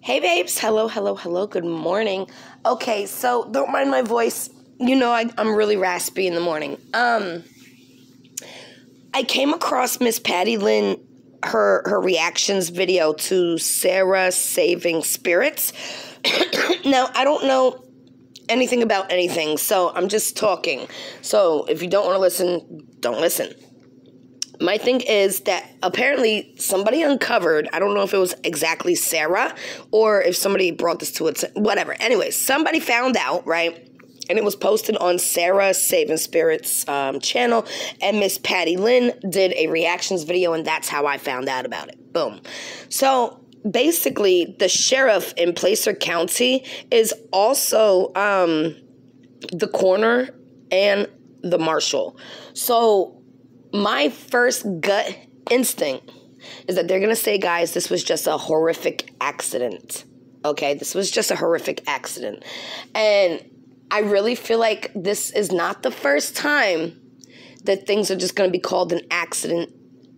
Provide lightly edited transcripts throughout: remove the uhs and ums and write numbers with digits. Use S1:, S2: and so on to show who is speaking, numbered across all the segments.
S1: Hey babes, hello, hello, hello, good morning. Okay, so don't mind my voice. You know I'm really raspy in the morning. I came across Miss Patty Lynn, her reactions video to Sarah saving spirits. Now, I don't know anything about anything, so I'm just talking. So if you don't want to listen, don't listen. My thing is that apparently somebody uncovered, I don't know if it was exactly Sarah or if somebody brought this to it, whatever. Anyway, somebody found out, right? And it was posted on Sarah Saving Spirits channel. And Miss Patty Lynn did a reactions video, and that's how I found out about it. Boom. So basically, the sheriff in Placer County is also the coroner and the marshal. So my first gut instinct is that they're going to say, guys, this was just a horrific accident. Okay, this was just a horrific accident. And I really feel like this is not the first time that things are just going to be called an accident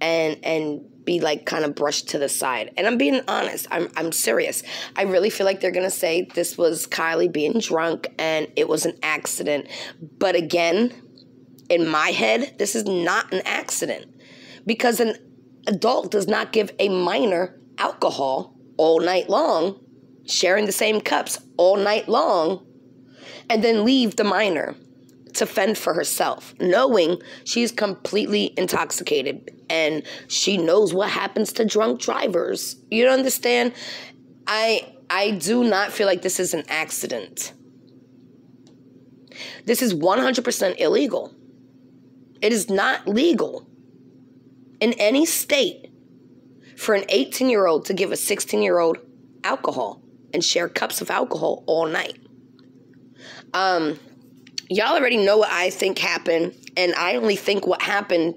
S1: and be like kind of brushed to the side. And I'm being honest. I'm serious. I really feel like they're going to say this was KIELY being drunk and it was an accident. But again, in my head, this is not an accident because an adult does not give a minor alcohol all night long, sharing the same cups all night long, and then leave the minor to fend for herself, knowing she's completely intoxicated and she knows what happens to drunk drivers. You don't understand? I do not feel like this is an accident. This is 100% illegal. It is not legal in any state for an 18-year-old to give a 16-year-old alcohol and share cups of alcohol all night. Y'all already know what I think happened, and I only think what happened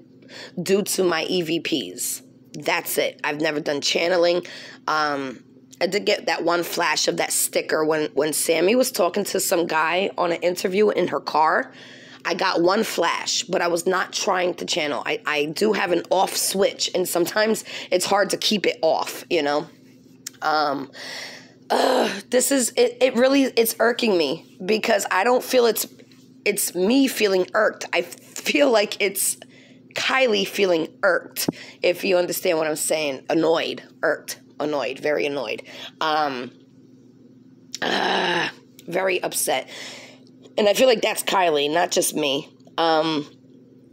S1: due to my EVPs. That's it. I've never done channeling. I did get that one flash of that sticker when Sammy was talking to some guy on an interview in her car. I got one flash, but I was not trying to channel. I do have an off switch, and sometimes it's hard to keep it off, you know? This is, it really, it's irking me because I don't feel it's me feeling irked. I feel like it's KIELY feeling irked, if you understand what I'm saying. Annoyed, irked, annoyed, very annoyed. Very upset. And I feel like that's KIELY, not just me.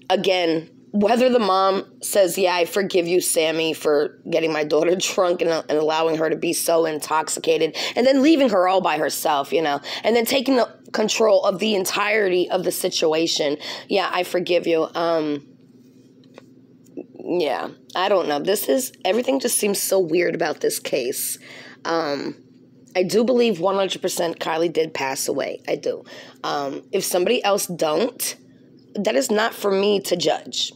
S1: Again, whether the mom says, yeah, I forgive you, Sammy, for getting my daughter drunk and allowing her to be so intoxicated, and then leaving her all by herself, you know, and then taking control of the entirety of the situation. Yeah, I forgive you. Yeah, I don't know. Everything just seems so weird about this case. I do believe 100% KIELY did pass away. I do. If somebody else don't, that is not for me to judge.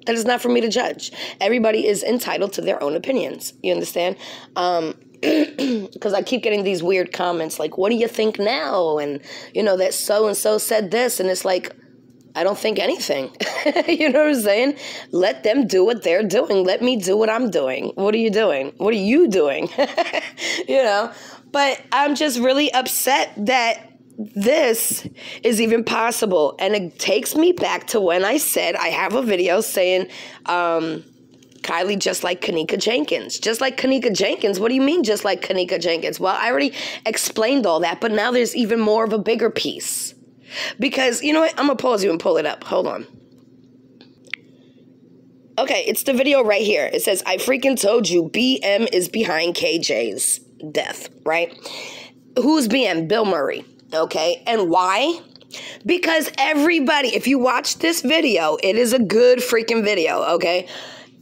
S1: That is not for me to judge. Everybody is entitled to their own opinions. You understand? Because I keep getting these weird comments like, what do you think now? And, you know, that so-and-so said this. And it's like, I don't think anything. You know what I'm saying? Let them do what they're doing. Let me do what I'm doing. What are you doing? What are you doing? You know? But I'm just really upset that this is even possible. And it takes me back to when I said I have a video saying KIELY just like Kenneka Jenkins. Just like Kenneka Jenkins? What do you mean just like Kenneka Jenkins? Well, I already explained all that, but now there's even more of a bigger piece. Because, you know what? I'm going to pause you and pull it up. Hold on. Okay, it's the video right here. It says, I freaking told you BM is behind KJ's death, right? Who's BM? Bill Murray, okay? And why? Because everybody, if you watch this video, it is a good freaking video, okay?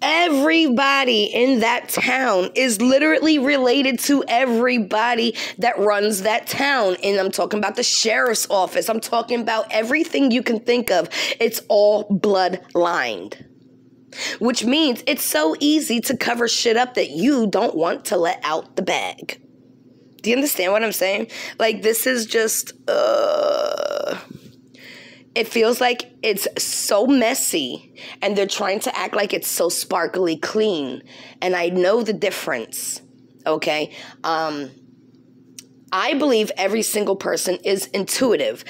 S1: Everybody in that town is literally related to everybody that runs that town. And I'm talking about the sheriff's office. I'm talking about everything you can think of. It's all bloodlined. Which means it's so easy to cover shit up that you don't want to let out the bag. Do you understand what I'm saying? Like, this is just, it feels like it's so messy and they're trying to act like it's so sparkly clean. And I know the difference. okay? I believe every single person is intuitive.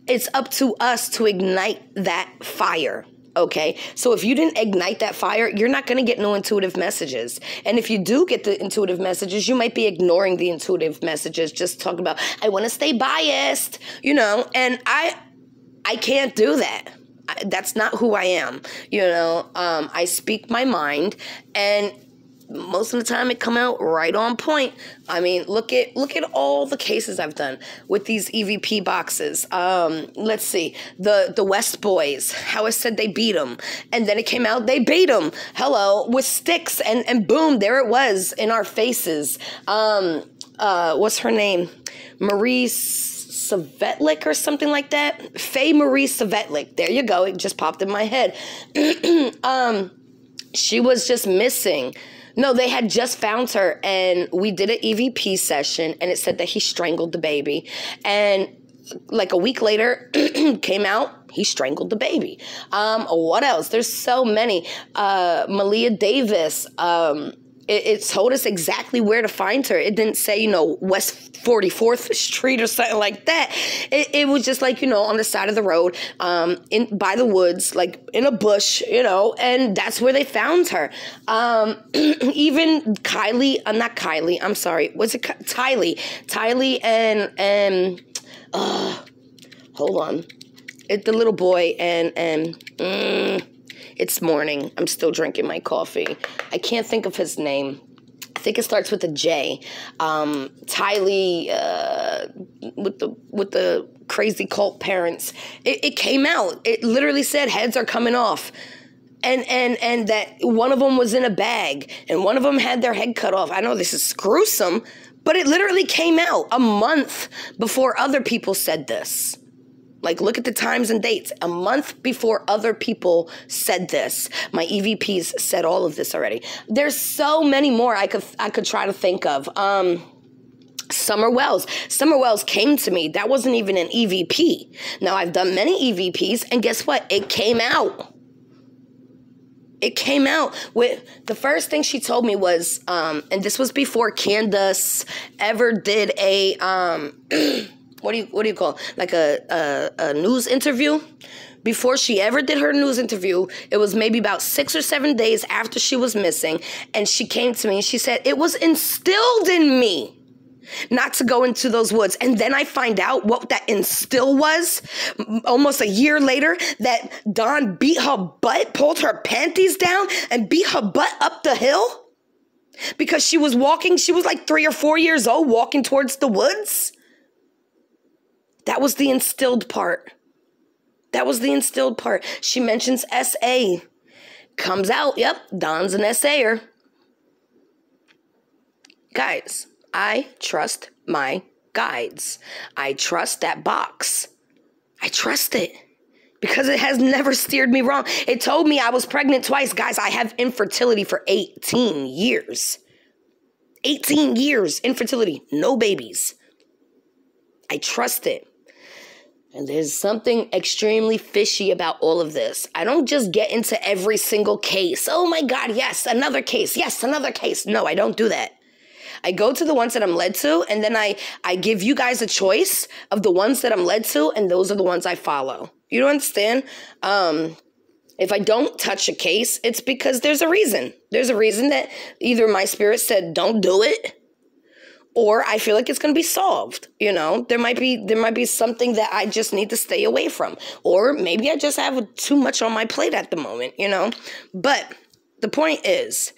S1: It's up to us to ignite that fire, okay? So if you didn't ignite that fire, you're not going to get no intuitive messages. And if you do get the intuitive messages, you might be ignoring the intuitive messages, just talking about, I want to stay biased, you know, and I can't do that. That's not who I am, you know. I speak my mind, and most of the time it come out right on point. I mean, look at all the cases I've done with these EVP boxes. Let's see, the West Boys, how I said they beat them, and then it came out they beat them. Hello, with sticks, and boom, there it was in our faces. What's her name? Marie Savetlik or something like that. Faye Marie Savetlik. There you go. It just popped in my head. She was just missing. No, they had just found her, and we did an EVP session, and it said that he strangled the baby. And like a week later, came out, he strangled the baby. What else? There's so many. Malia Davis, it told us exactly where to find her. It didn't say, you know, West 44th Street or something like that. It was just like, you know, on the side of the road, by the woods, like in a bush, you know, and that's where they found her. Even Kylie, not Kylie, I'm sorry. Was it Tylee? Tylee and hold on. The little boy and it's morning. I'm still drinking my coffee. I can't think of his name. I think it starts with a J. Tylee, with the crazy cult parents. It came out. It literally said heads are coming off. And that one of them was in a bag, and one of them had their head cut off. I know this is gruesome, but it literally came out a month before other people said this. Like, look at the times and dates. A month before other people said this. My EVPs said all of this already. There's so many more I could try to think of. Summer Wells. Summer Wells came to me. That wasn't even an EVP. Now, I've done many EVPs, and guess what? It came out. It came out with the first thing she told me was, and this was before Candace ever did a what do you call it? Like a news interview? Before she ever did her news interview, it was maybe about 6 or 7 days after she was missing, and she came to me and she said, it was instilled in me not to go into those woods. And then I find out what that instill was almost a year later, that Dawn beat her butt, pulled her panties down, and beat her butt up the hill because she was walking. She was like 3 or 4 years old walking towards the woods. That was the instilled part. That was the instilled part. She mentions SA. Comes out, yep, Dawn's an SAer. Guys, I trust my guides. I trust that box. I trust it because it has never steered me wrong. It told me I was pregnant twice. Guys, I have infertility for 18 years. 18 years, infertility, no babies. I trust it. And there's something extremely fishy about all of this. I don't just get into every single case. Oh my God, yes, another case. Yes, another case. No, I don't do that. I go to the ones that I'm led to, and then I give you guys a choice of the ones that I'm led to, and those are the ones I follow. You don't understand? If I don't touch a case, it's because there's a reason. There's a reason that either my spirit said, don't do it, or I feel like it's going to be solved. You know, there might be something that I just need to stay away from, or maybe I just have too much on my plate at the moment, you know. But the point is,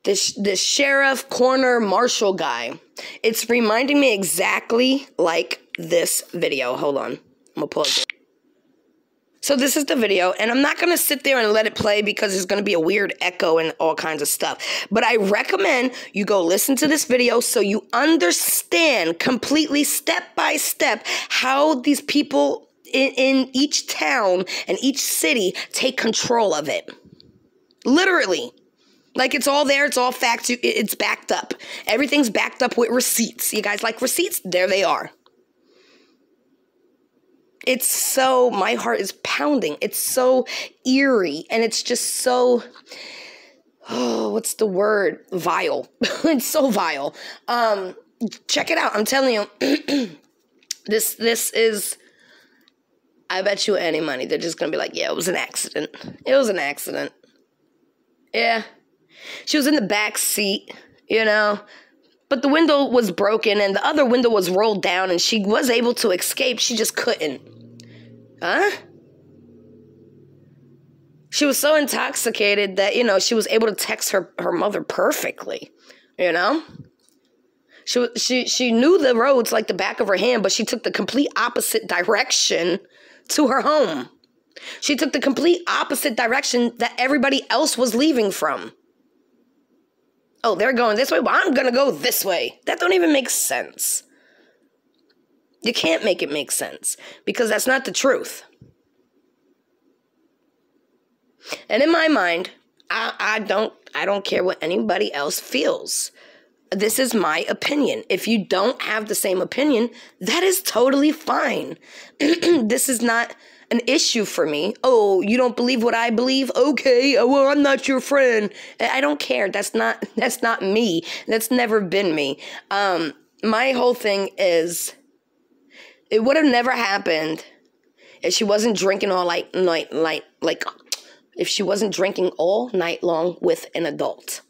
S1: this sheriff, coroner, marshal guy, it's reminding me exactly like this video. Hold on, I'm gonna pause it. So this is the video, and I'm not going to sit there and let it play because there's going to be a weird echo and all kinds of stuff. But I recommend you go listen to this video so you understand completely step by step how these people in each town and each city take control of it. Literally. Like, it's all there. It's all facts. It's backed up. Everything's backed up with receipts. You guys like receipts? There they are. It's so, my heart is pounding. It's so eerie, and it's just so, oh, what's the word? Vile. It's so vile. Check it out. I'm telling you, this is, I bet you any money they're just going to be like, yeah, it was an accident. It was an accident. Yeah. She was in the back seat, you know, but the window was broken and the other window was rolled down and she was able to escape. She just couldn't. Huh? She was so intoxicated that, you know, she was able to text her mother perfectly, you know? She knew the roads like the back of her hand, but she took the complete opposite direction to her home. She took the complete opposite direction that everybody else was leaving from. Oh, they're going this way, well, I'm going to go this way. That don't even make sense. You can't make it make sense because that's not the truth. And in my mind, I don't care what anybody else feels. This is my opinion. If you don't have the same opinion, that is totally fine. This is not an issue for me. Oh, you don't believe what I believe? Okay, well, I'm not your friend. I don't care. That's not me. That's never been me. My whole thing is, it would have never happened if she wasn't drinking all if she wasn't drinking all night long with an adult.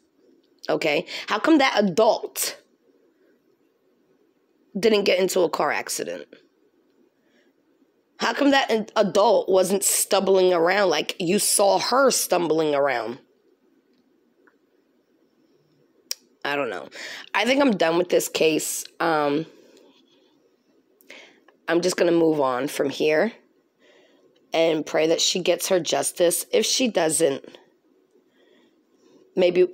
S1: Okay? How come that adult didn't get into a car accident? How come that adult wasn't stumbling around like you saw her stumbling around? I don't know. I think I'm done with this case. I'm just going to move on from here and pray that she gets her justice. If she doesn't, maybe,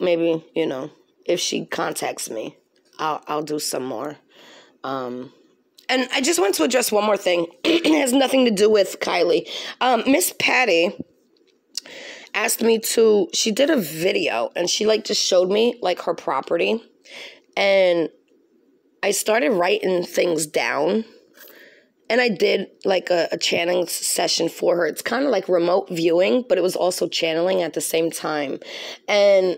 S1: you know, if she contacts me, I'll do some more. And I just want to address one more thing. It has nothing to do with KIELY. Miss Patty asked me to, she did a video and she just showed me her property. And I started writing things down. And I did a channeling session for her. It's kind of like remote viewing, but it was also channeling at the same time. And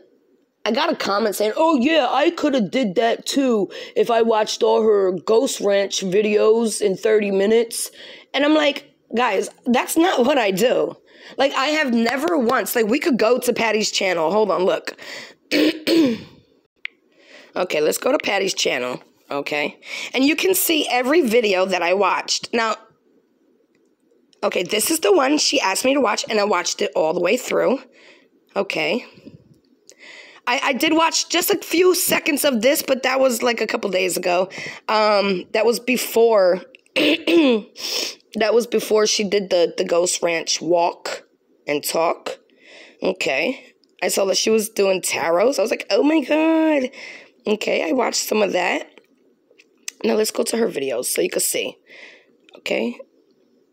S1: I got a comment saying, oh yeah, I could have did that too if I watched all her Ghost Ranch videos in 30 minutes. And I'm like, guys, that's not what I do. I have never once, we could go to Patty's channel. Hold on, look. Okay, let's go to Patty's channel. Okay, and you can see every video that I watched. Now, okay, this is the one she asked me to watch, and I watched it all the way through. Okay. I did watch just a few seconds of this, but that was a couple days ago. That was before that was before she did the Ghost Ranch walk and talk. Okay. I saw that she was doing tarots. I was like, oh my God. Okay, I watched some of that. Now let's go to her videos so you can see. Okay.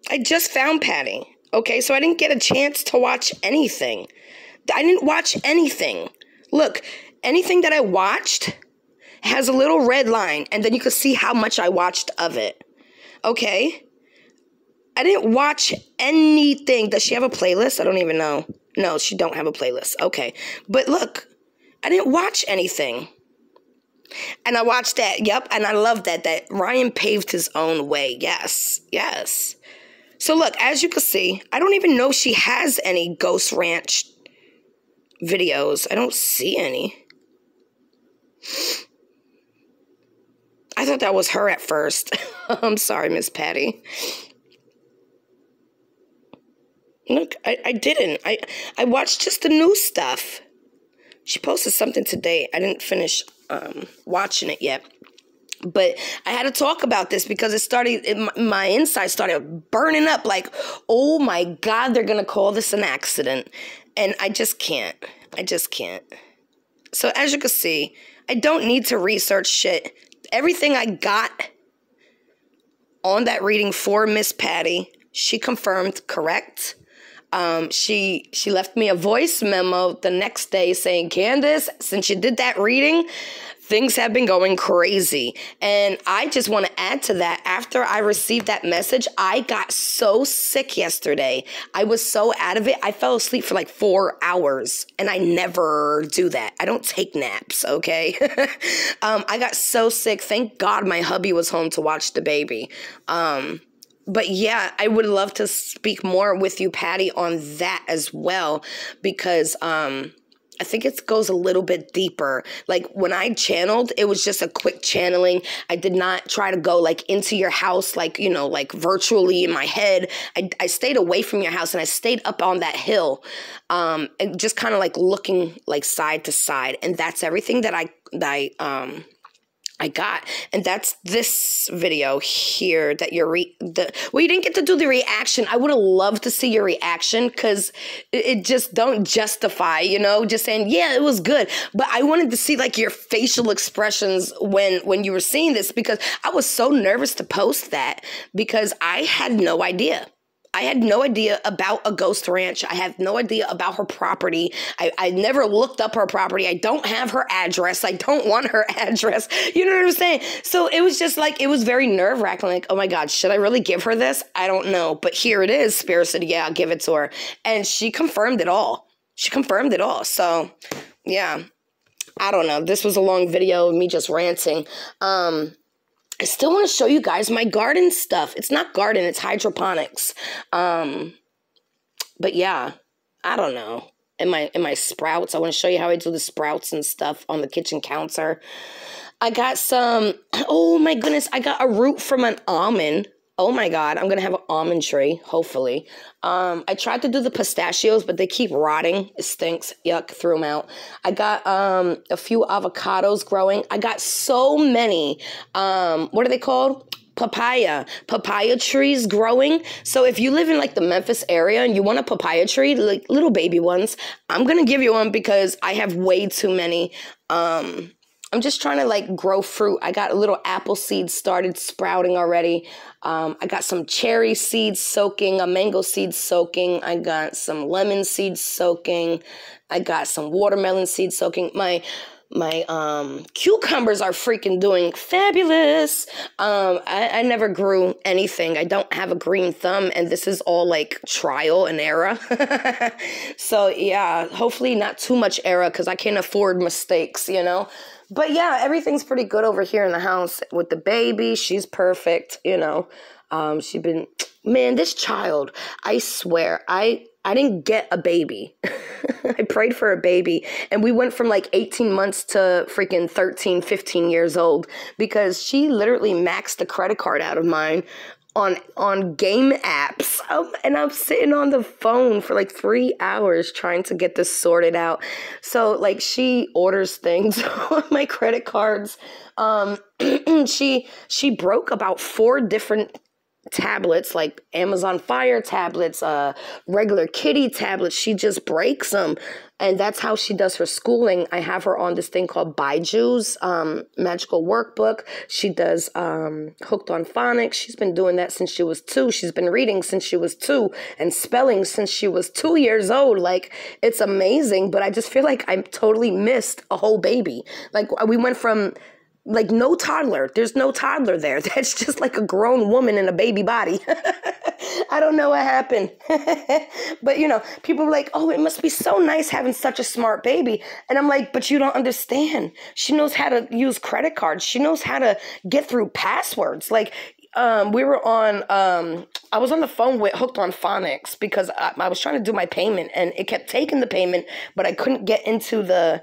S1: I just found Patty. Okay, so I didn't get a chance to watch anything. I didn't watch anything. Look, anything that I watched has a little red line, and then you can see how much I watched of it. Okay? I didn't watch anything. Does she have a playlist? I don't even know. No, she don't have a playlist. Okay. But look, I didn't watch anything. And I watched that. Yep, and I love that Ryan paved his own way. Yes, yes. So look, as you can see, I don't even know if she has any Ghost Ranch videos. I don't see any. I thought that was her at first. I'm sorry, Miss Patty. Look, I didn't. I watched just the new stuff. She posted something today. I didn't finish watching it yet. But I had to talk about this because my insides started burning up oh my God, they're going to call this an accident. And I just can't. I just can't. So as you can see, I don't need to research shit. Everything I got on that reading for Miss Patty, she confirmed correct. She left me a voice memo the next day saying, Candace, since you did that reading, things have been going crazy. And I just want to add to that. After I received that message, I got so sick yesterday. I was so out of it. I fell asleep for like 4 hours, and I never do that. I don't take naps, okay? I got so sick. Thank God my hubby was home to watch the baby. But yeah, I would love to speak more with you, Patty, on that as well, because I think it goes a little bit deeper. Like when I channeled, it was just a quick channeling. I did not try to go like into your house, like, you know, like virtually in my head. I stayed away from your house, and I stayed up on that hill, and just kind of like looking like side to side. And that's everything that I got. And that's this video here that you didn't get to do the reaction. I would have loved to see your reaction, because it just don't justify, you know, just saying, yeah, it was good. But I wanted to see like your facial expressions when you were seeing this, because I was so nervous to post that, because I had no idea. I had no idea about a ghost ranch. I had no idea about her property. I never looked up her property. I don't have her address. I don't want her address. You know what I'm saying? So it was just like, it was very nerve-wracking. Like, oh my God, should I really give her this? I don't know. But here it is. Spirit said, yeah, I'll give it to her. And she confirmed it all. She confirmed it all. So yeah, I don't know. This was a long video of me just ranting. I still want to show you guys my garden stuff. It's not garden, it's hydroponics. But yeah, I don't know. In my sprouts, I want to show you how I do the sprouts and stuff on the kitchen counter. I got some, oh my goodness, I got a root from an almond. Oh my God, I'm going to have an almond tree, hopefully. I tried to do the pistachios, but they keep rotting. It stinks. Yuck, threw them out. I got a few avocados growing. I got so many, what are they called? Papaya trees growing. So if you live in like the Memphis area and you want a papaya tree, like little baby ones, I'm going to give you one, because I have way too many. I'm just trying to like grow fruit. I got a little apple seeds started sprouting already. I got some cherry seeds soaking, a mango seed soaking. I got some lemon seeds soaking. I got some watermelon seeds soaking. My cucumbers are freaking doing fabulous. I never grew anything. I don't have a green thumb, and this is all like trial and error. So yeah, hopefully not too much error, because I can't afford mistakes, you know. But yeah, everything's pretty good over here in the house with the baby. She's perfect, you know. Man, this child, I swear, I didn't get a baby. I prayed for a baby, and we went from like 18 months to freaking 13, 15 years old, because she literally maxed the credit card out of mine on game apps. And I'm sitting on the phone for like 3 hours trying to get this sorted out. So like she orders things on my credit cards. She broke about 4 different tablets, like Amazon Fire tablets, regular kitty tablets. She just breaks them. And that's how she does her schooling. I have her on this thing called Baiju's magical workbook. She does Hooked on Phonics. She's been doing that since she was 2. She's been reading since she was 2 and spelling since she was 2 years old. Like, it's amazing, but I just feel like I totally missed a whole baby. Like, we went from like no toddler. There's no toddler there. That's just like a grown woman in a baby body. I don't know what happened. But, you know, people are like, oh, it must be so nice having such a smart baby. And I'm like, but you don't understand. She knows how to use credit cards. She knows how to get through passwords. Like, we were on, I was on the phone with Hooked on Phonics, because I was trying to do my payment, and it kept taking the payment, but I couldn't get into the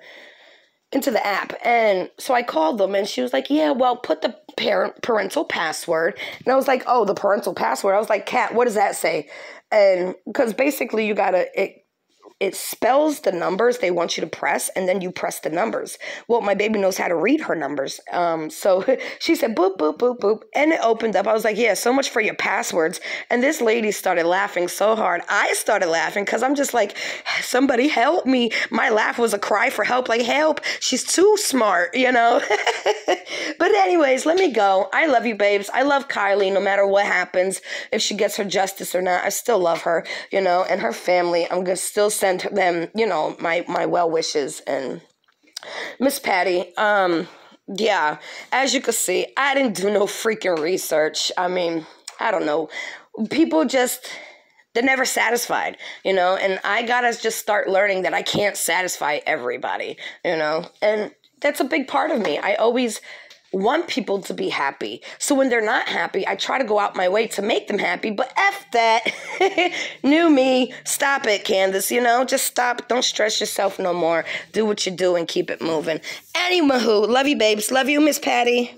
S1: app. And so I called them, and she was like, yeah, well, put the parental password. And I was like, oh, the parental password. I was like, Kat, what does that say? And because basically you gotta, it spells the numbers they want you to press, and then you press the numbers. Well, my baby knows how to read her numbers. So she said, boop, boop, boop, boop. And it opened up. I was like, yeah, so much for your passwords. And this lady started laughing so hard. I started laughing, because I'm just like, somebody help me. My laugh was a cry for help. Like, help. She's too smart, you know. But anyways, let me go. I love you, babes. I love KIELY, no matter what happens. If she gets her justice or not, I still love her, you know, and her family. I'm going to still send them, you know, my well wishes. And Miss Patty, Yeah, as you can see, I didn't do no freaking research. I mean, I don't know. People just, they're never satisfied, and I gotta just start learning that I can't satisfy everybody. And that's a big part of me. I always want people to be happy. So when they're not happy, I try to go out my way to make them happy, but F that. New me. Stop it, Candace, just stop. Don't stress yourself no more. Do what you do and keep it moving. Anywho, love you, babes. Love you, Miss Patty.